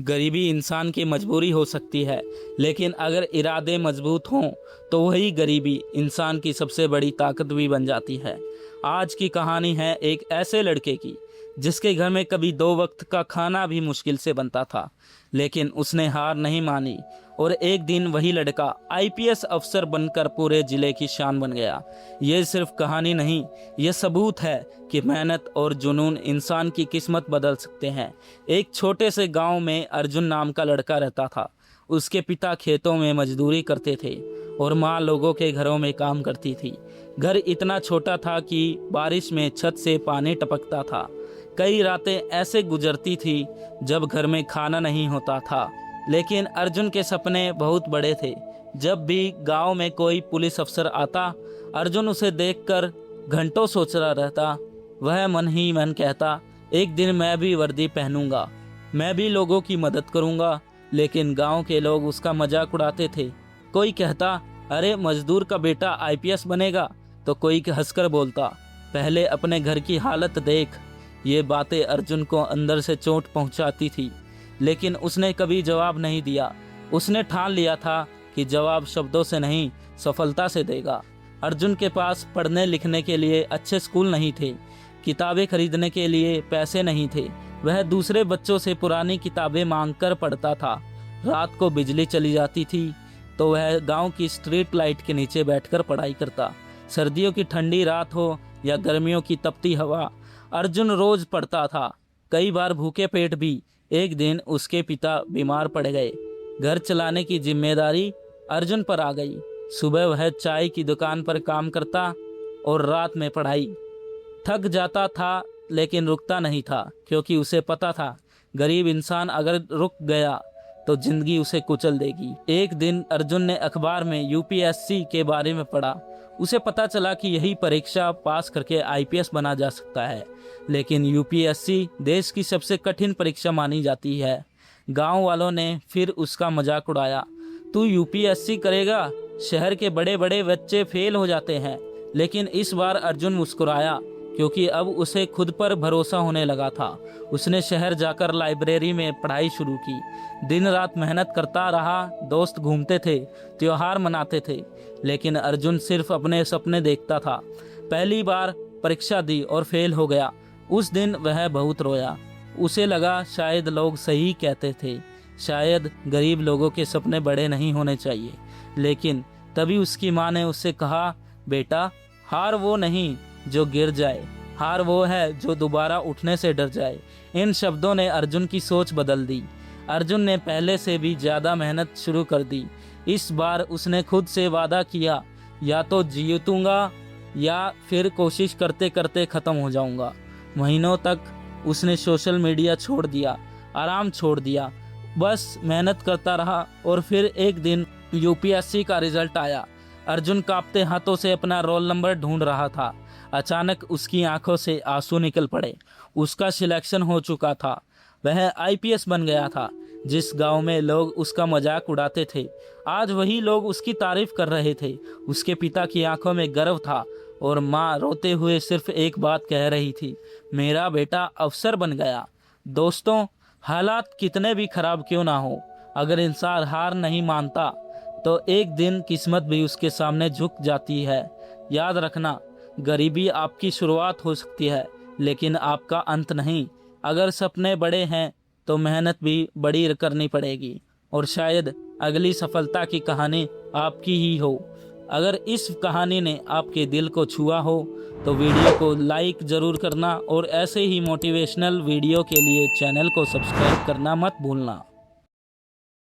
गरीबी इंसान की मजबूरी हो सकती है, लेकिन अगर इरादे मजबूत हों तो वही गरीबी इंसान की सबसे बड़ी ताकत भी बन जाती है। आज की कहानी है एक ऐसे लड़के की जिसके घर में कभी 2 वक्त का खाना भी मुश्किल से बनता था, लेकिन उसने हार नहीं मानी और एक दिन वही लड़का आईपीएस अफसर बनकर पूरे जिले की शान बन गया। ये सिर्फ कहानी नहीं, ये सबूत है कि मेहनत और जुनून इंसान की किस्मत बदल सकते हैं। एक छोटे से गांव में अर्जुन नाम का लड़का रहता था। उसके पिता खेतों में मजदूरी करते थे और माँ लोगों के घरों में काम करती थी। घर इतना छोटा था कि बारिश में छत से पानी टपकता था। कई रातें ऐसे गुजरती थी जब घर में खाना नहीं होता था, लेकिन अर्जुन के सपने बहुत बड़े थे। जब भी गांव में कोई पुलिस अफसर आता, अर्जुन उसे देखकर घंटों सोच रहा रहता। वह मन ही मन कहता, एक दिन मैं भी वर्दी पहनूंगा, मैं भी लोगों की मदद करूंगा। लेकिन गांव के लोग उसका मजाक उड़ाते थे। कोई कहता, अरे मजदूर का बेटा आईपीएस बनेगा, तो कोई हंसकर बोलता, पहले अपने घर की हालत देख। ये बातें अर्जुन को अंदर से चोट पहुंचाती थी, लेकिन उसने कभी जवाब नहीं दिया। उसने ठान लिया था कि जवाब शब्दों से नहीं, सफलता से देगा। अर्जुन के पास पढ़ने लिखने के लिए अच्छे स्कूल नहीं थे, किताबें खरीदने के लिए पैसे नहीं थे। वह दूसरे बच्चों से पुरानी किताबें मांगकर पढ़ता था। रात को बिजली चली जाती थी तो वह गांव की स्ट्रीट लाइट के नीचे बैठकर पढ़ाई करता। सर्दियों की ठंडी रात हो या गर्मियों की तपती हवा, अर्जुन रोज पढ़ता था। कई बार भूखे पेट भी। एक दिन उसके पिता बीमार पड़ गए। घर चलाने की जिम्मेदारी अर्जुन पर आ गई। सुबह वह चाय की दुकान पर काम करता और रात में पढ़ाई। थक जाता था लेकिन रुकता नहीं था, क्योंकि उसे पता था गरीब इंसान अगर रुक गया तो जिंदगी उसे कुचल देगी। एक दिन अर्जुन ने अखबार में यूपीएससी के बारे में पढ़ा। उसे पता चला कि यही परीक्षा पास करके आईपीएस बना जा सकता है, लेकिन यूपीएससी देश की सबसे कठिन परीक्षा मानी जाती है। गांव वालों ने फिर उसका मजाक उड़ाया, तू यूपीएससी करेगा? शहर के बड़े बड़े बच्चे फेल हो जाते हैं। लेकिन इस बार अर्जुन मुस्कुराया, क्योंकि अब उसे खुद पर भरोसा होने लगा था। उसने शहर जाकर लाइब्रेरी में पढ़ाई शुरू की। दिन रात मेहनत करता रहा। दोस्त घूमते थे, त्योहार मनाते थे, लेकिन अर्जुन सिर्फ अपने सपने देखता था। पहली बार परीक्षा दी और फेल हो गया। उस दिन वह बहुत रोया। उसे लगा शायद लोग सही कहते थे, शायद गरीब लोगों के सपने बड़े नहीं होने चाहिए। लेकिन तभी उसकी माँ ने उससे कहा, बेटा, हार वो नहीं जो गिर जाए, हार वो है जो दोबारा उठने से डर जाए। इन शब्दों ने अर्जुन की सोच बदल दी। अर्जुन ने पहले से भी ज़्यादा मेहनत शुरू कर दी। इस बार उसने खुद से वादा किया, या तो जीतूंगा या फिर कोशिश करते करते ख़त्म हो जाऊंगा। महीनों तक उसने सोशल मीडिया छोड़ दिया, आराम छोड़ दिया, बस मेहनत करता रहा। और फिर एक दिन यूपीएससी का रिजल्ट आया। अर्जुन कांपते हाथों से अपना रोल नंबर ढूंढ रहा था। अचानक उसकी आंखों से आंसू निकल पड़े। उसका सिलेक्शन हो चुका था। वह आईपीएस बन गया था। जिस गांव में लोग उसका मजाक उड़ाते थे, आज वही लोग उसकी तारीफ कर रहे थे। उसके पिता की आंखों में गर्व था और माँ रोते हुए सिर्फ एक बात कह रही थी, मेरा बेटा अफसर बन गया। दोस्तों, हालात कितने भी खराब क्यों ना हो, अगर इंसान हार नहीं मानता तो एक दिन किस्मत भी उसके सामने झुक जाती है। याद रखना, गरीबी आपकी शुरुआत हो सकती है, लेकिन आपका अंत नहीं। अगर सपने बड़े हैं तो मेहनत भी बड़ी करनी पड़ेगी, और शायद अगली सफलता की कहानी आपकी ही हो। अगर इस कहानी ने आपके दिल को छुआ हो तो वीडियो को लाइक ज़रूर करना, और ऐसे ही मोटिवेशनल वीडियो के लिए चैनल को सब्सक्राइब करना मत भूलना।